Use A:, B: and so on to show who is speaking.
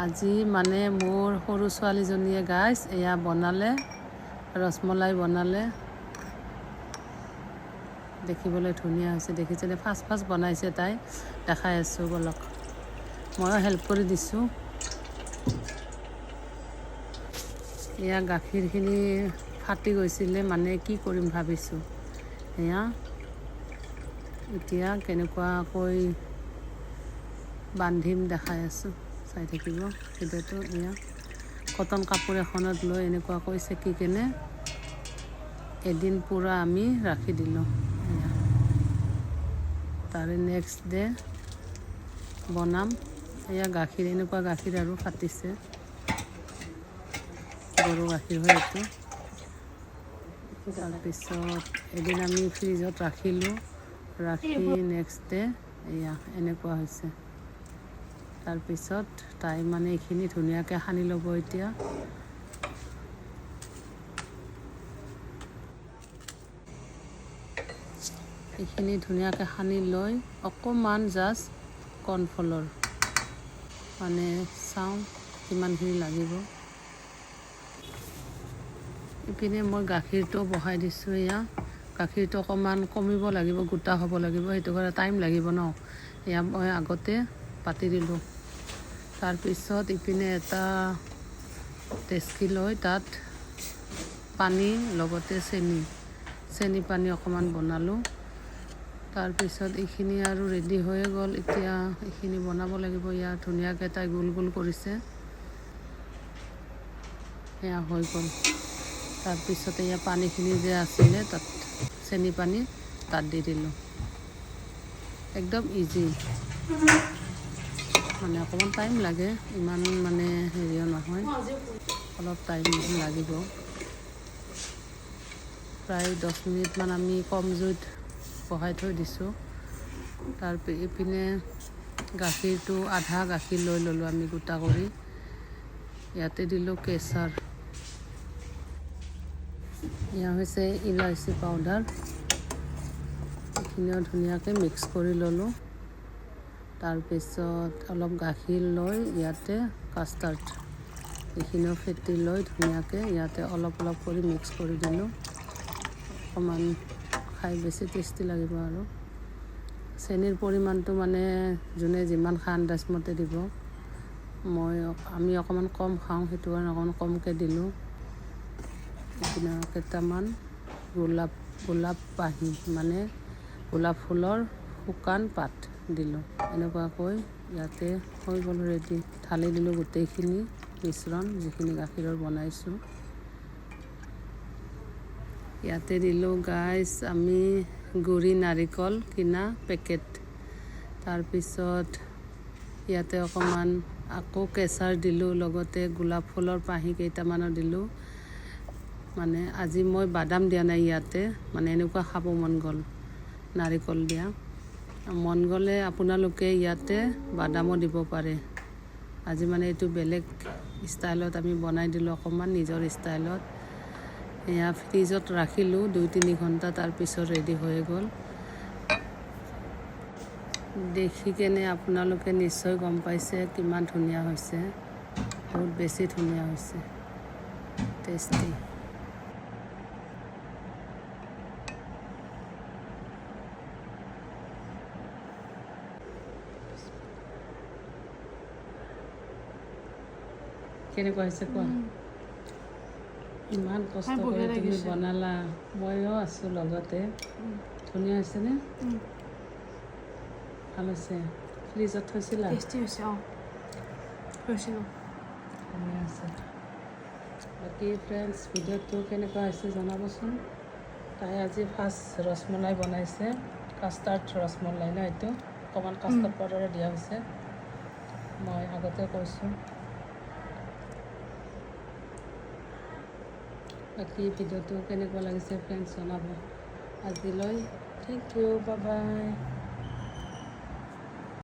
A: আজি মানে মোৰ সৰু ছোৱালীজনীয়ে গাইছ এয়া বনালে, ৰসমলাই বনালে। দেখিবলৈ ধুনীয়া হৈছে, দেখিছেনে? ফাৰ্ষ্ট বনাইছে তাই, দেখাই আছোঁ বলক। ময়ো হেল্প কৰি দিছোঁ। এয়া গাখীৰখিনি ফাটি গৈছিলে, মানে কি কৰিম ভাবিছোঁ। এয়া এতিয়া কেনেকুৱাকৈ বান্ধিম দেখাই আছোঁ, চাই থাকিব ভিডিঅ'টো। এয়া কটন কাপোৰ এখনত লৈ এনেকুৱাকৈ চেকি কেনে এদিন পূৰা আমি ৰাখি দিলোঁ। এয়া তাৰে নেক্সট ডে বনাম। এয়া গাখীৰ, এনেকুৱা গাখীৰ আৰু ফাটিছে, গৰু গাখীৰ হয় এইটো। তাৰপিছত এদিন আমি ফ্ৰিজত ৰাখিলোঁ, ৰাখি নেক্সট ডে এয়া এনেকুৱা হৈছে। তাৰপিছত তাই মানে এইখিনি ধুনীয়াকৈ সানি ল'ব এতিয়া। এইখিনি ধুনীয়াকৈ সানি লৈ অকণমান জাষ্ট কৰ্ণফ্ল'ৰ, মানে চাওঁ কিমানখিনি লাগিব। ইপিনে মই গাখীৰটো বহাই দিছোঁ। এয়া গাখীৰটো অকণমান কমিব লাগিব, গোটা হ'ব লাগিব, সেইটো কাৰণে টাইম লাগিব ন। এয়া মই আগতে পাতি দিলোঁ। তাৰপিছত ইপিনে এটা ডেচকি লৈ তাত পানী লগতে চেনি পানী অকণমান বনালোঁ। তাৰপিছত এইখিনি আৰু ৰেডি হৈয়ে গ'ল। এতিয়া এইখিনি বনাব লাগিব। ইয়াত ধুনীয়াকৈ তাই গোল গোল কৰিছে, এয়া হৈ গ'ল। তাৰপিছত এয়া পানীখিনি যে আছিলে তাত চেনি পানী তাত দি দিলোঁ। একদম ইজি, মানে অকণমান টাইম লাগে, ইমান মানে হেৰিও নহয়, অলপ টাইম লাগিব। প্ৰায় 10 মিনিটমান আমি কম জুইত বহাই থৈ দিছোঁ। ইপিনে গাখীৰটো আধা গাখীৰ লৈ ল'লোঁ আমি গোটা কৰি। ইয়াতে দিলোঁ কেশৰ, এয়া হৈছে ইলাচি পাউডাৰ। এইখিনিও ধুনীয়াকৈ মিক্স কৰি ল'লোঁ। তাৰপিছত অলপ গাখীৰ লৈ ইয়াতে কাষ্টাৰ্ড, এইখিনিও ফেটি লৈ ধুনীয়াকৈ ইয়াতে অলপ অলপ কৰি মিক্স কৰি দিলোঁ। অকণমান খাই বেছি টেষ্টি লাগিব আৰু। চেনিৰ পৰিমাণটো মানে যোনে যিমান খায় আন্দাজমতে দিব। আমি অকণমান কম খাওঁ, সেইটো কাৰণে অকণমান কমকৈ দিলোঁ। এইপিনে কেইটামান গোলাপ পাহি, মানে গোলাপ ফুলৰ শুকান পাত দিলোঁ। এনেকুৱাকৈ ইয়াতে হৈ গ'ল ৰেডি। ঢালি দিলোঁ গোটেইখিনি মিশ্ৰণ, যিখিনি গাখীৰৰ বনাইছোঁ। ইয়াতে দিলোঁ গাইছ আমি গুড়ি নাৰিকল কিনা পেকেট। তাৰপিছত ইয়াতে অকণমান আকৌ কেশৰ দিলোঁ, লগতে গোলাপ ফুলৰ পাহি কেইটামানো দিলোঁ। মানে আজি মই বাদাম দিয়া নাই ইয়াতে, মানে এনেকুৱা খাব মন গ'ল, নাৰিকল দিয়া। মন গ'লে আপোনালোকে ইয়াতে বাদামো দিব পাৰে। আজি মানে এইটো বেলেগ ষ্টাইলত আমি বনাই দিলোঁ, অকণমান নিজৰ ষ্টাইলত। এয়া ফ্ৰিজত ৰাখিলোঁ 2-3 ঘণ্টা, তাৰপিছত ৰেডি হৈ গ'ল। দেখি কেনে আপোনালোকে নিশ্চয় গম পাইছে কিমান ধুনীয়া হৈছে, বহুত বেছি ধুনীয়া হৈছে, টেষ্টি। কেনেকুৱা হৈছে কোৱা? ইমান কষ্ট কৰি তুমি বনালা, ময়ো আছোঁ লগতে। ধুনীয়া হৈছেনে? ভাল হৈছে। ফ্ৰিজত থৈছিলা?
B: টেষ্টি হৈছে, থৈছিলোঁ।
A: ধুনীয়া আছে। বাকী ফ্ৰেণ্ডছ, ভিডিঅ'টো কেনেকুৱা হৈছে জনাবচোন। তাই আজি ফাৰ্ষ্ট ৰসমলাই বনাইছে, কাষ্টাৰ্ড ৰসমলাই ন এইটো। অকণমান কাষ্টাৰ্ড পাউডাৰো দিয়া হৈছে, মই আগতে কৈছোঁ। বাকী ভিডিঅ'টো কেনেকুৱা লাগিছে ফ্ৰেণ্ডছ জনাব। আজিলৈ থেংক ইউ, বাই বাই।